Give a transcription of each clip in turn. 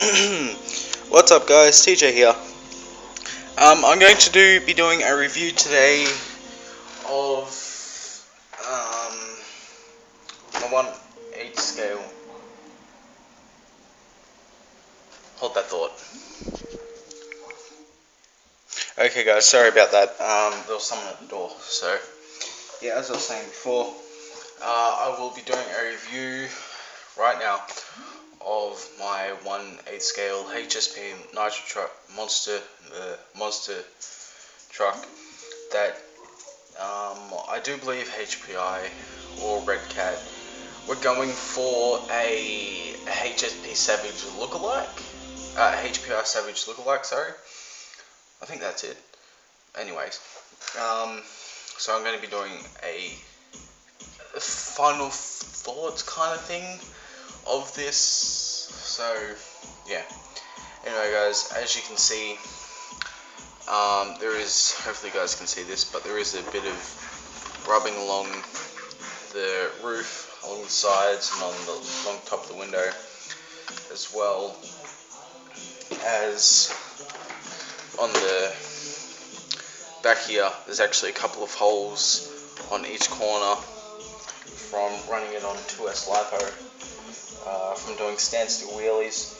What's up, guys? TJ here. I'm going to be doing a review today of my 1/8 scale. Hold that thought. Okay, guys. Sorry about that. There was someone at the door. So yeah, as I was saying before, I will be doing a review right now of my 1/8 scale HSP nitro truck monster truck that I do believe HPI or Red Cat we're going for a HSP Savage lookalike, HPI Savage lookalike. Sorry, I think that's it. Anyways, so I'm going to be doing a final thoughts kind of thing of this. So yeah. Anyway, guys, as you can see, there is, hopefully you guys can see this, but there is a bit of rubbing along the roof, along the sides, and along top of the window, as well as on the back here. There's actually a couple of holes on each corner from running it on 2S LiPo, from doing standstill wheelies,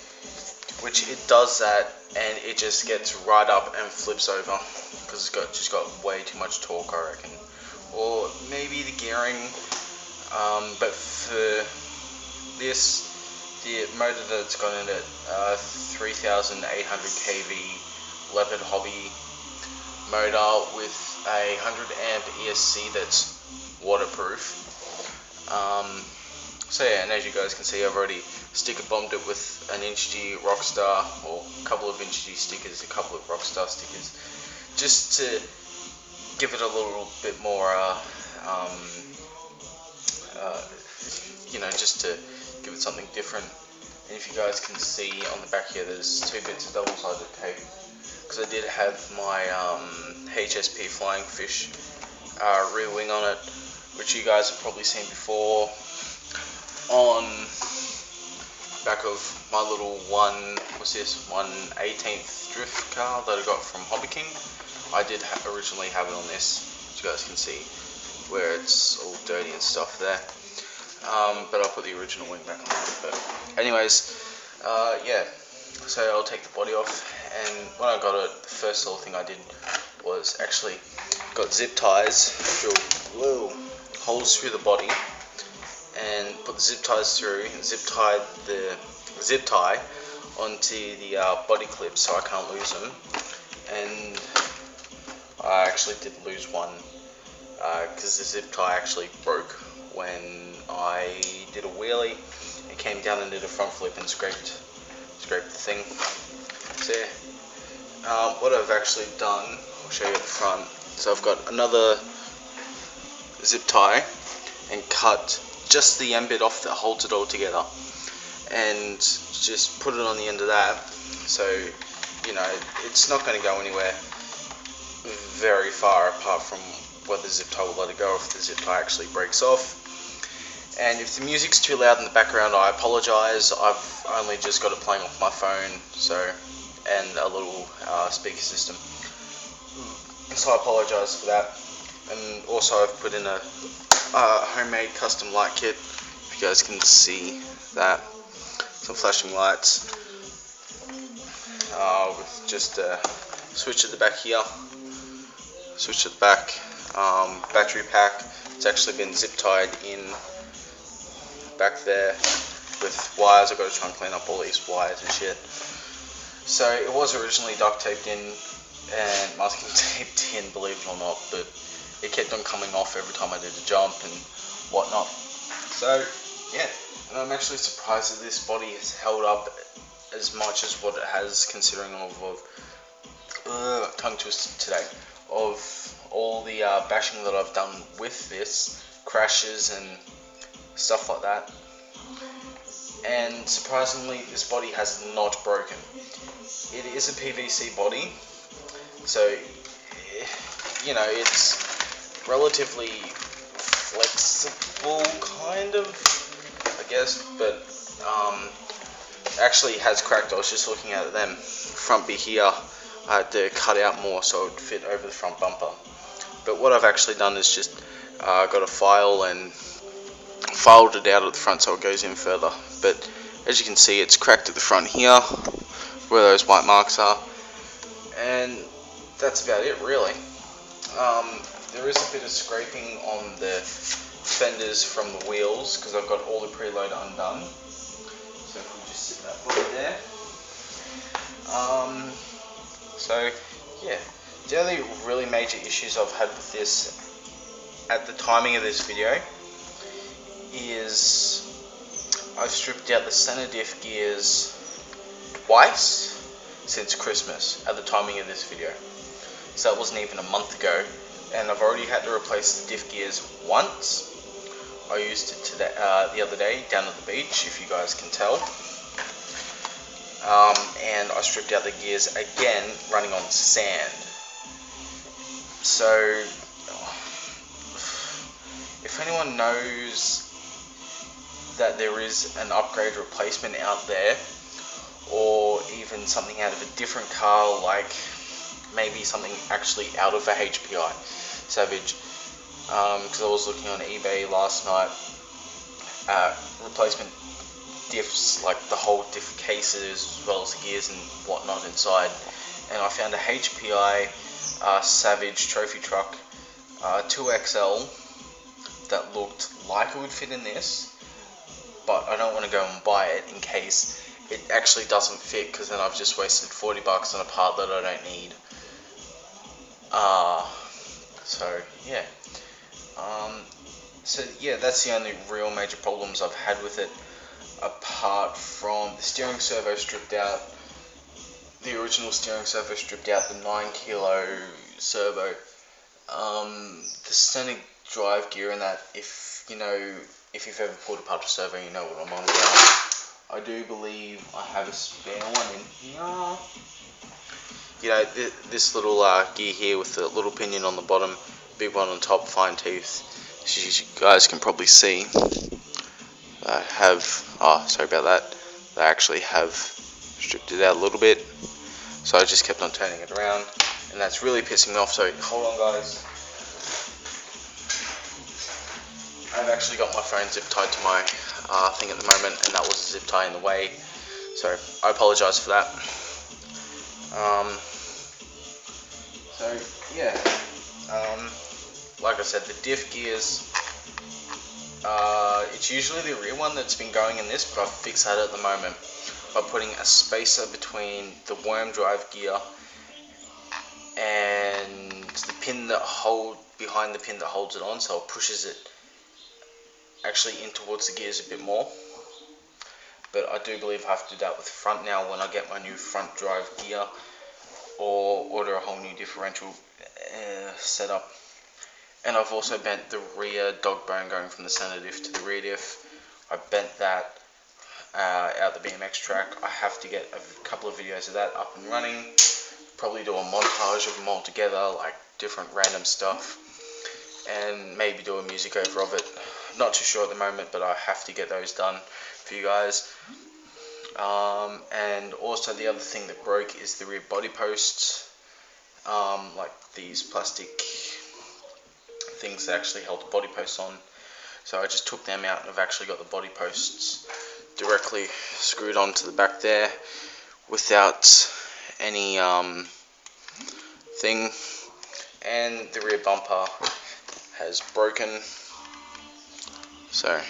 which it does that and it just gets right up and flips over because it's just got way too much torque, I reckon, or maybe the gearing. But for this, the motor that's got in it, 3,800 kV Leopard hobby motor with a 100 amp ESC that's waterproof. So yeah, and as you guys can see, I've already sticker bombed it with an Inch G Rockstar, or a couple of Inch G stickers, a couple of Rockstar stickers, just to give it a little bit more, just to give it something different. And if you guys can see on the back here, there's 2 bits of double-sided tape, because I did have my HSP Flying Fish rear wing on it, which you guys have probably seen before on back of my little 1/18th drift car that I got from Hobby King. I did originally have it on this, as you guys can see, where it's all dirty and stuff there. But I'll put the original wing back on it. But anyways, yeah, so I'll take the body off, and when I got it, the first little thing I did was actually got zip ties, drilled little holes through the body, and put the zip ties through, and zip tied the zip tie onto the body clip so I can't lose them. And I actually did lose one because the zip tie actually broke when I did a wheelie. It came down and did a front flip and scraped the thing. So yeah, what I've actually done, I'll show you at the front. So I've got another zip tie and cut just the end bit off that holds it all together, and just put it on the end of that, so it's not going to go anywhere very far apart from where the zip tie will let it go if the zip tie actually breaks off. And if the music's too loud in the background, I apologise. I've only just got it playing off my phone, and a little speaker system, so I apologise for that. And also I've put in a homemade custom light kit, if you guys can see that, some flashing lights, with just a switch at the back here, switch at the back, battery pack. It's actually been zip tied in back there with wires. I've got to try and clean up all these wires and shit. So it was originally duct taped in and masking taped in, believe it or not, but it kept on coming off every time I did a jump and whatnot. So yeah, and I'm actually surprised that this body has held up as much as what it has, considering of tongue twisted today, of all the bashing that I've done with this, crashes and stuff like that. And surprisingly, this body has not broken. It is a PVC body, so it's relatively flexible, kind of, I guess, but actually has cracked. I was just looking at them. Front bit here, I had to cut out more so it would fit over the front bumper. But what I've actually done is just got a file and filed it out at the front so it goes in further. But as you can see, it's cracked at the front here where those white marks are, and that's about it really. There is a bit of scraping on the fenders from the wheels because I've got all the preload undone. So if we just sit that body there. So yeah, the only really major issues I've had with this at the timing of this video is I've stripped out the center diff gears twice since Christmas at the timing of this video. So that wasn't even a month ago, and I've already had to replace the diff gears once. I used it today, the other day down at the beach, if you guys can tell. And I stripped out the gears again running on sand. So if anyone knows that there is an upgrade replacement out there, or even something out of a different car, like maybe something actually out of a HPI Savage, because I was looking on eBay last night at replacement diffs, like the whole diff cases as well as the gears and whatnot inside, and I found a HPI Savage trophy truck 2XL that looked like it would fit in this, but I don't want to go and buy it in case it actually doesn't fit, because then I've just wasted $40 on a part that I don't need. So yeah, that's the only real major problems I've had with it, apart from the steering servo stripped out, the original steering servo stripped out, the 9 kilo servo, the Scenic drive gear, and that, if you've ever pulled apart a servo, you know what I'm on about. I do believe I have a spare one in here. You know, this little gear here with the little pinion on the bottom, big one on top, fine teeth. As you guys can probably see, I have, sorry about that, they actually have stripped it out a little bit, so I just kept on turning it around, and that's really pissing me off. So hold on guys, I've actually got my phone zip tied to my thing at the moment, and that was a zip tie in the way, so I apologise for that. So yeah, like I said, the diff gears, it's usually the rear one that's been going in this, but I've fixed that at the moment by putting a spacer between the worm drive gear and the pin that behind the pin that holds it on, so it pushes it actually in towards the gears a bit more. But I do believe I have to do that with the front now when I get my new front drive gear, or order a whole new differential setup. And I've also bent the rear dog bone going from the center diff to the rear diff. I bent that out the BMX track. I have to get a couple of videos of that up and running, probably do a montage of them all together, like different random stuff, and maybe do a music over of it. Not too sure at the moment, but I have to get those done for you guys. And also the other thing that broke is the rear body posts, like these plastic things that actually held the body posts on. So I just took them out, and I've actually got the body posts directly screwed onto the back there without any thing, and the rear bumper has broken. So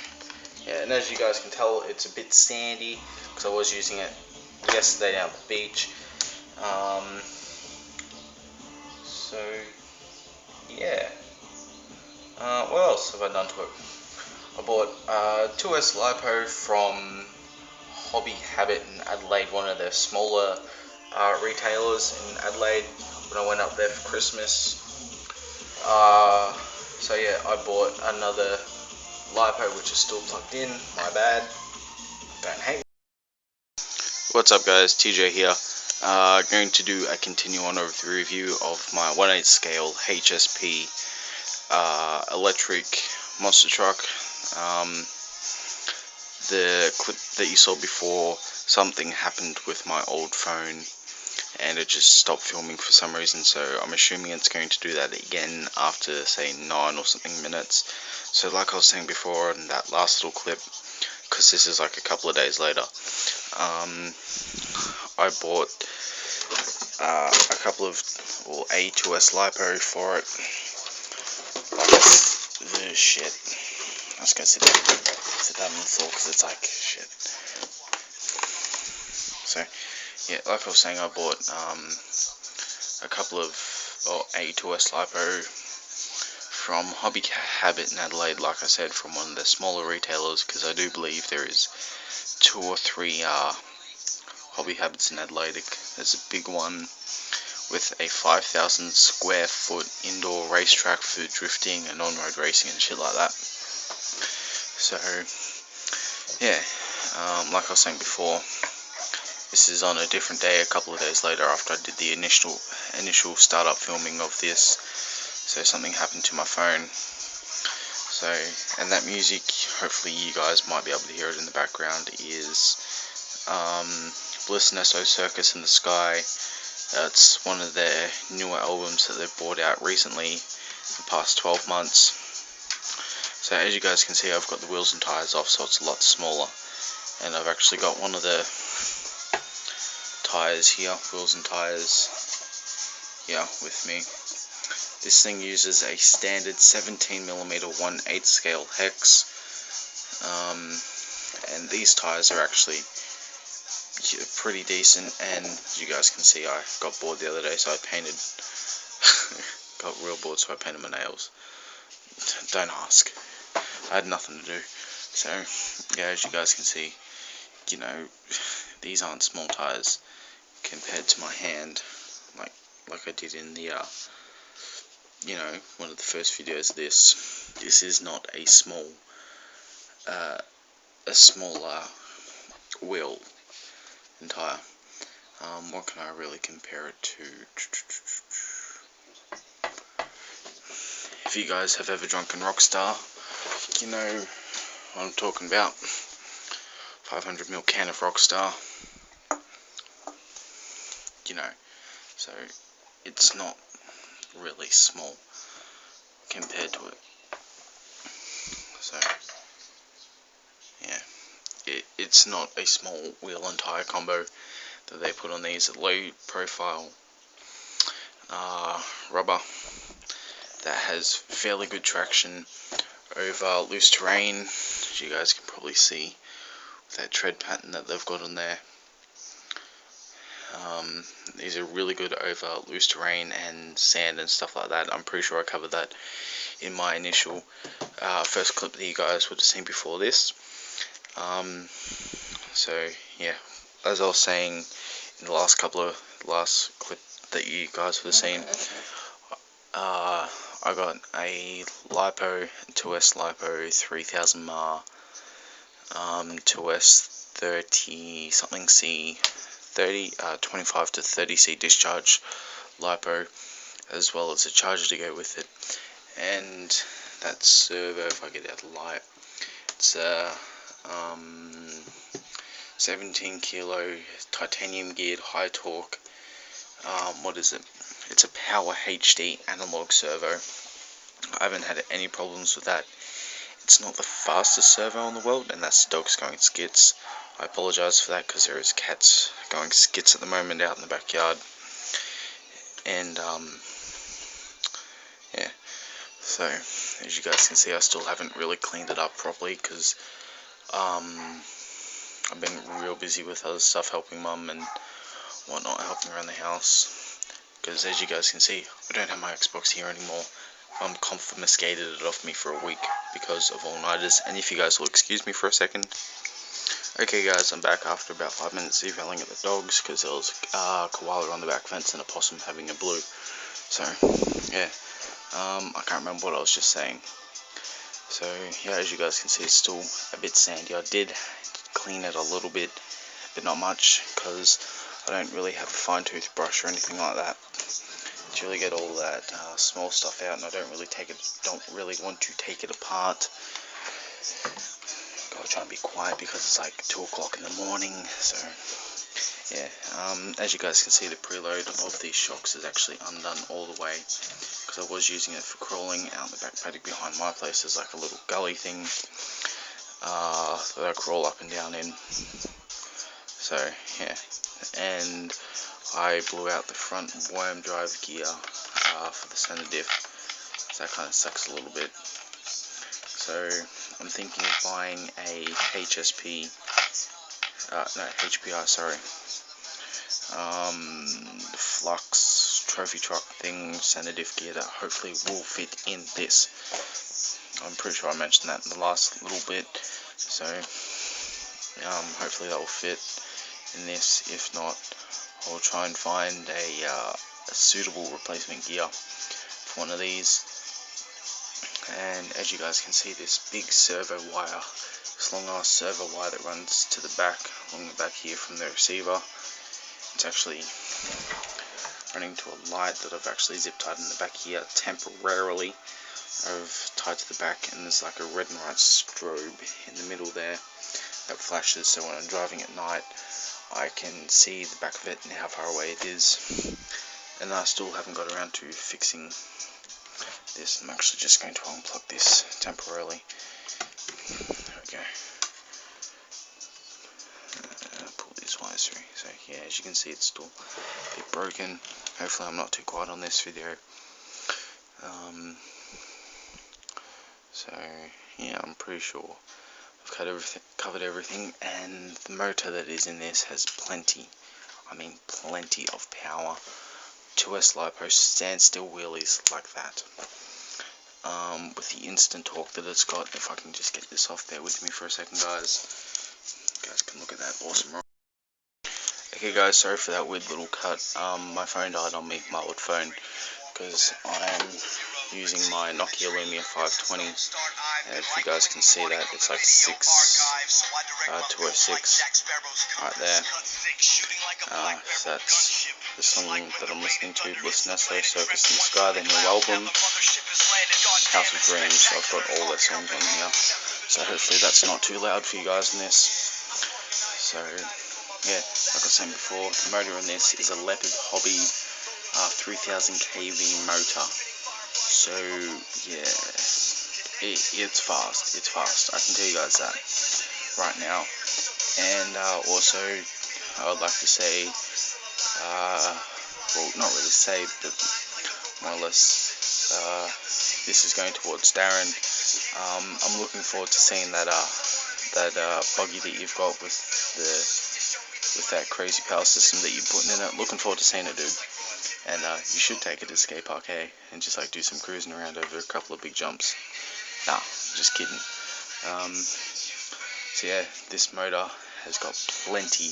yeah, and as you guys can tell, it's a bit sandy because I was using it yesterday down at the beach. So yeah, what else have I done to it? I bought 2S Lipo from Hobby Habit in Adelaide, one of the smaller retailers in Adelaide, when I went up there for Christmas. So yeah, I bought another LiPo which is still plugged in, my bad, don't hate me. What's up guys, TJ here. Going to do a continue on over the review of my 1/8 scale HSP electric monster truck. The clip that you saw before something happened with my old phone and it just stopped filming for some reason, so I'm assuming it's going to do that again after say 9 or something minutes. So like I was saying before in that last little clip, because this is like a couple of days later, I bought a couple of, or A2S lipo for it. Shit. I'm just gonna sit down on the floor because it's like shit. So yeah, like I was saying, I bought a couple of A2S lipo from Hobby Habit in Adelaide, like I said, from one of the smaller retailers, because I do believe there is 2 or 3 Hobby Habits in Adelaide. There's a big one with a 5,000 square foot indoor racetrack for drifting and on-road racing and shit like that. So yeah, like I was saying before, this is on a different day, a couple of days later after I did the initial startup filming of this. So something happened to my phone. So, and that music, hopefully you guys might be able to hear it in the background, is Bliss Nesto Circus in the Sky. That's one of their newer albums that they've brought out recently, the past 12 months. So as you guys can see, I've got the wheels and tyres off, so it's a lot smaller. And I've actually got one of the tyres here, wheels and tyres, here with me. This thing uses a standard 17mm 1/8 scale hex. And these tyres are actually pretty decent, and as you guys can see, I got bored the other day, so I painted got real bored, so I painted my nails. Don't ask, I had nothing to do. So yeah, as you guys can see, you know, these aren't small tires compared to my hand, like I did in the you know, one of the first videos of this. This is not a small smaller wheel and tire. What can I really compare it to? If you guys have ever drunk in Rockstar, you know what I'm talking about. 500ml can of Rockstar. You know, so it's not really small compared to it. So yeah, it's not a small wheel and tire combo that they put on these. Low profile rubber that has fairly good traction over loose terrain, as you guys can probably see with that tread pattern that they've got on there. These are really good over loose terrain and sand and stuff like that. I'm pretty sure I covered that in my initial first clip that you guys would have seen before this. So yeah, as I was saying in the last clip that you guys would have seen, I got a lipo, 2S lipo 3000 mAh, 2S 30 something C, 25 to 30C discharge lipo, as well as a charger to go with it. And that servo, if I get out of the light, it's a 17 kilo titanium geared high torque, what is it? It's a Power HD analog servo. I haven't had any problems with that. It's not the fastest servo in the world, and that's the dogs going skits. I apologise for that because there is cats going skits at the moment out in the backyard. And yeah, so as you guys can see, I still haven't really cleaned it up properly because I've been real busy with other stuff, helping mum and whatnot, helping around the house. Because as you guys can see, I don't have my Xbox here anymore. Mum confiscated it off me for a week because of all-nighters. And if you guys will excuse me for a second. Okay guys, I'm back after about 5 minutes of yelling at the dogs because there was a koala on the back fence and a possum having a blue. So yeah, I can't remember what I was just saying. So yeah, as you guys can see, it's still a bit sandy. I did clean it a little bit, but not much, because I don't really have a fine toothbrush or anything like that to really get all that small stuff out, and I don't really want to take it apart. I'll try and be quiet because it's like 2 o'clock in the morning. So yeah, as you guys can see, the preload of these shocks is actually undone all the way, because I was using it for crawling out in the back paddock behind my place. There's like a little gully thing that I crawl up and down in. So yeah, and I blew out the front worm drive gear for the center diff, so that kind of sucks a little bit. So I'm thinking of buying a HSP, no, HPI, sorry, flux trophy truck thing, center diff gear that hopefully will fit in this. I'm pretty sure I mentioned that in the last little bit, so hopefully that will fit in this. If not, I'll try and find a suitable replacement gear for one of these. And as you guys can see, this big servo wire, this long ass servo wire that runs to the back, along the back here from the receiver, it's actually running to a light that I've actually zip tied in the back here temporarily. I've tied to the back, and there's like a red and white strobe in the middle there that flashes, so when I'm driving at night I can see the back of it and how far away it is. And I still haven't got around to fixing this. I'm actually just going to unplug this temporarily. There we go. Pull these wires through. So yeah, as you can see, it's still a bit broken. Hopefully I'm not too quiet on this video. So yeah, I'm pretty sure I've covered everything, and the motor that is in this has plenty, I mean plenty of power. 2S LiPo standstill wheelies like that. With the instant torque that it's got. If I can just get this off there with me for a second, guys. You guys can look at that awesome roll. Okay guys, sorry for that weird little cut. My phone died on me, my old phone, because I'm using my Nokia Lumia 520, and if you guys can see that, it's like 206 right there. So that's the song that I'm listening to, Bliss Nesto, Circus in the Sky, the new album, House of Dreams. So I've got all their songs on here, so hopefully that's not too loud for you guys in this. So yeah, like I was saying before, the motor in this is a Leopard Hobby 3000 kV motor. So yeah, it's fast, I can tell you guys that right now. And also I would like to say, well, not really say, but more or less, this is going towards Darren. I'm looking forward to seeing that buggy that you've got with that crazy power system that you're putting in it. Looking forward to seeing it, dude. And you should take it to skate park, hey, and just like do some cruising around over a couple of big jumps. Nah, just kidding. So yeah, this motor has got plenty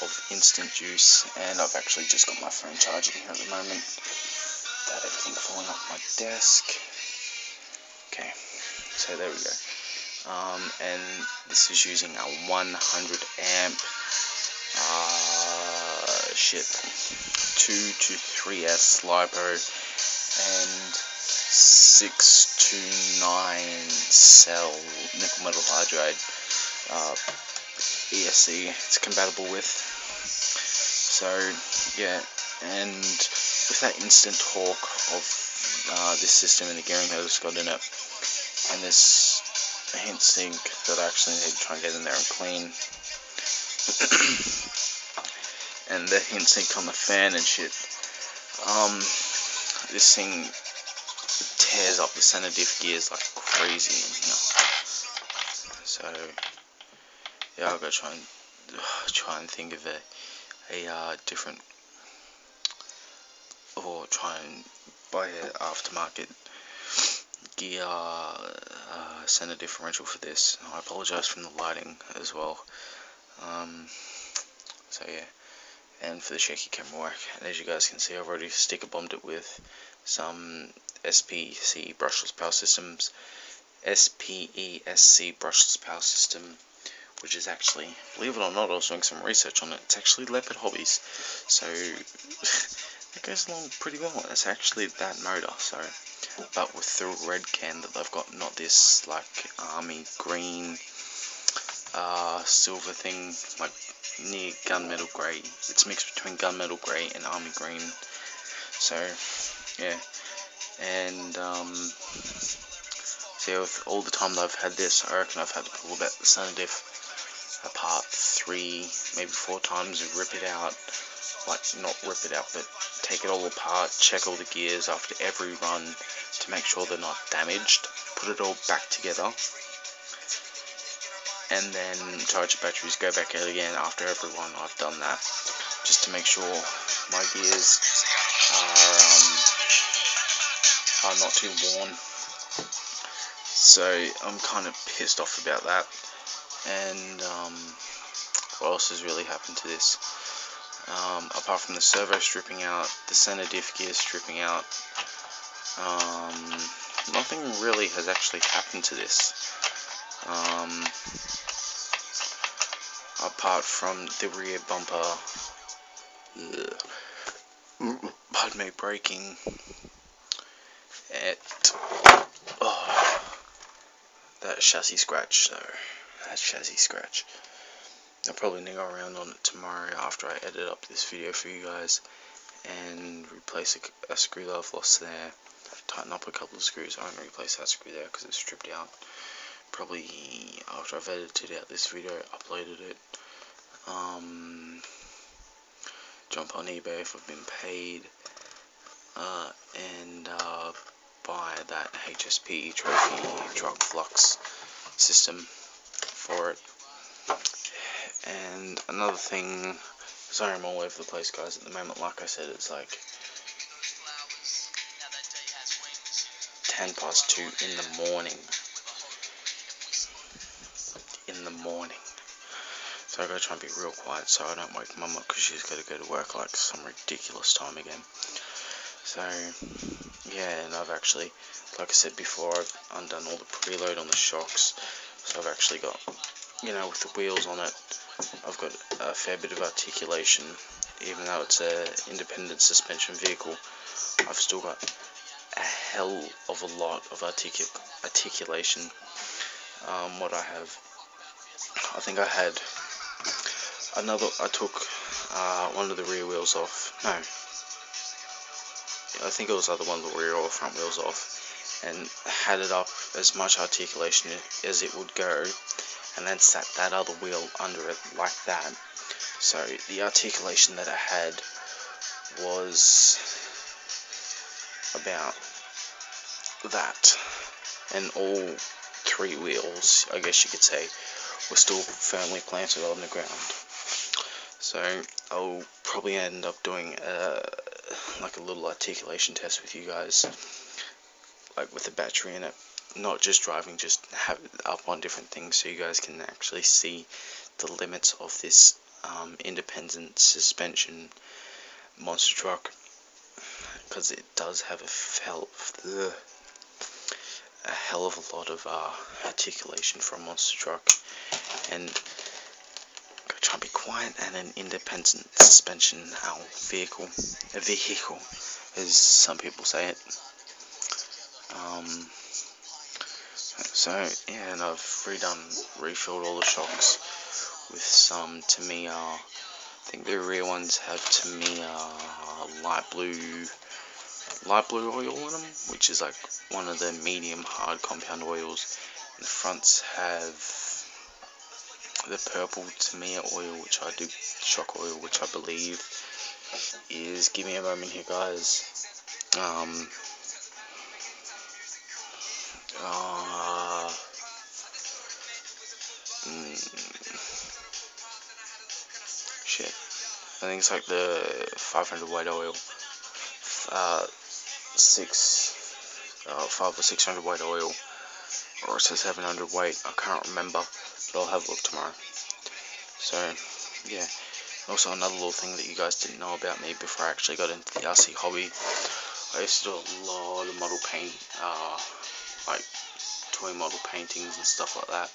of instant juice, and I've actually just got my phone charging here at the moment without everything falling off my desk. Okay, so there we go. And this is using a 100 amp 2 to 3S LiPo and 6 to 9 cell nickel metal hydride ESC it's compatible with. So yeah, and with that instant torque of this system and the gearing that it's got in it, and this heat sink that I actually need to try and get in there and clean, and the heat sink on the fan and shit, this thing tears up the center diff gears like crazy in here. So yeah, I'll go try and think of a different, or try and buy an aftermarket gear center differential for this. I apologize from the lighting as well. So yeah, and for the shaky camera work, and as you guys can see, I've already sticker bombed it with some SPC brushless power systems, SPESC brushless power system, which is actually, believe it or not, I was doing some research on it. It's actually Leopard Hobbies, so it goes along pretty well. It's actually that motor, so, but with the red can that they've got, not this like army green silver thing, like near gunmetal grey. It's mixed between gunmetal grey and army green. So yeah, and so with all the time that I've had this, I reckon I've had to pull about the center diff apart 3, maybe 4 times and rip it out. Like, not rip it out, but take it all apart, check all the gears after every run to make sure they're not damaged, put it all back together, and then charge the batteries, go back out again after every run. I've done that just to make sure my gears are not too worn. So I'm kind of pissed off about that. And what else has really happened to this? Apart from the servo stripping out, the center diff gear stripping out, nothing really has actually happened to this. Apart from the rear bumper, pardon me, braking at that chassis scratch. So that chassis scratch, I'll probably niggle around on it tomorrow after I edit up this video for you guys and replace a screw that I've lost there, tighten up a couple of screws. I'm going to replace that screw there because it's stripped out. Probably after I've edited out this video, uploaded it. Jump on eBay if I've been paid, and buy that HSP trophy truck flux system for it. And another thing, sorry I'm all over the place guys at the moment, like I said, it's like 2:10 in the morning. So I gotta try and be real quiet so I don't wake Mum up because she's gotta go to work like some ridiculous time again. So yeah, and I've actually, like I said before, I've undone all the preload on the shocks. So I've actually got, you know, with the wheels on it, I've got a fair bit of articulation. Even though it's a independent suspension vehicle, I've still got a hell of a lot of articulation. What I have, I think I had I took one of the rear wheels off. No, I think it was either one of the rear or front wheels off, and had it up as much articulation as it would go, and then sat that other wheel under it like that. So the articulation that I had was about that, and all 3 wheels, I guess you could say, were still firmly planted on the ground. So I'll probably end up doing like a little articulation test with you guys, like with the battery in it, not just driving, just have it up on different things so you guys can actually see the limits of this independent suspension monster truck, because it does have a hell of a lot of articulation for a monster truck. And try and be quiet, and an independent suspension vehicle, as some people say it. So yeah, and I've refilled all the shocks with some Tamiya. I think the rear ones have Tamiya light blue oil in them, which is like one of the medium hard compound oils. And the fronts have the purple Tamiya oil, which I do, shock oil, which I believe is, give me a moment here guys, shit, I think it's like the 500 weight oil, 5 or 600 weight oil, or it says 700 weight, I can't remember, but I'll have a look tomorrow. So yeah, also another little thing that you guys didn't know about me before I actually got into the RC hobby, I used to do a lot of model paint, like toy model paintings and stuff like that.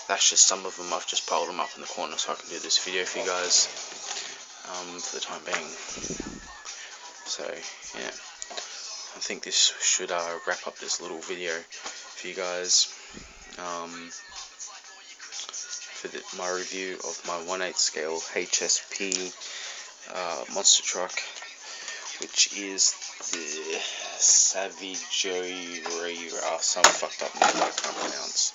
That's just some of them. I've just piled them up in the corner so I can do this video for you guys, for the time being. So yeah, I think this should wrap up this little video for you guys, for for my review of my 1/8 scale HSP monster truck, which is the Savigera, some fucked up name I can't pronounce.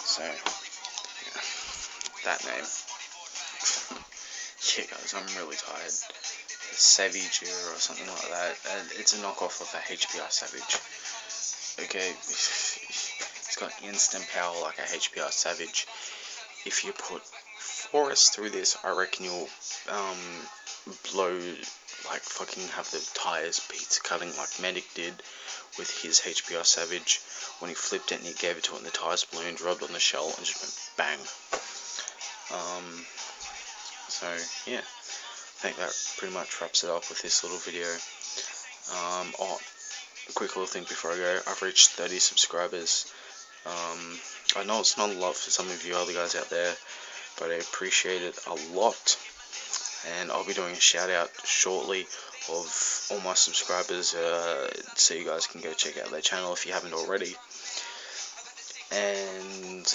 So, yeah, that name. Yeah, guys, I'm really tired. Savigera or something like that. And it's a knockoff of the HPI Savage. Okay, it's got instant power like a HPI Savage. If you put Forest through this, I reckon you'll blow, like fucking have the tires pizza cutting like Medic did with his HPI Savage when he flipped it and he gave it to it and the tires ballooned, rubbed on the shell and just went bang. So yeah, I think that pretty much wraps it up with this little video. Oh, a quick little thing before I go, I've reached 30 subscribers. I know it's not a lot for some of you other guys out there, but I appreciate it a lot. And I'll be doing a shout out shortly of all my subscribers, so you guys can go check out their channel if you haven't already. And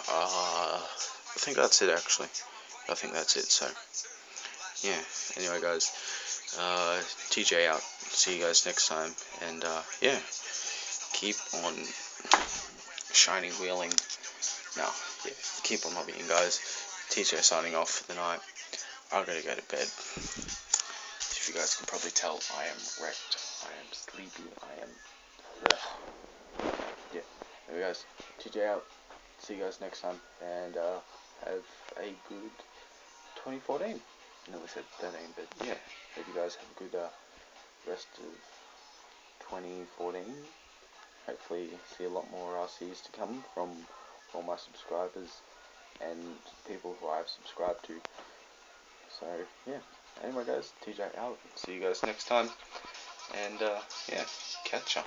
I think that's it actually. I think that's it. So yeah. Anyway, guys, TJ out. See you guys next time. And yeah, keep on shining wheeling. No, yeah, keep on lobbying, guys. TJ signing off for the night. I'm gonna go to bed. If you guys can probably tell, I am wrecked. I am sleepy. I am. Yeah. Anyway, guys, TJ out. See you guys next time, and have a good 2014. No, I said 13, but yeah. Hope you guys have a good rest of 2014. Hopefully, see a lot more RCs to come from all my subscribers and people who I've subscribed to. So yeah. Anyway, guys, TJ out. See you guys next time, and yeah, catch ya.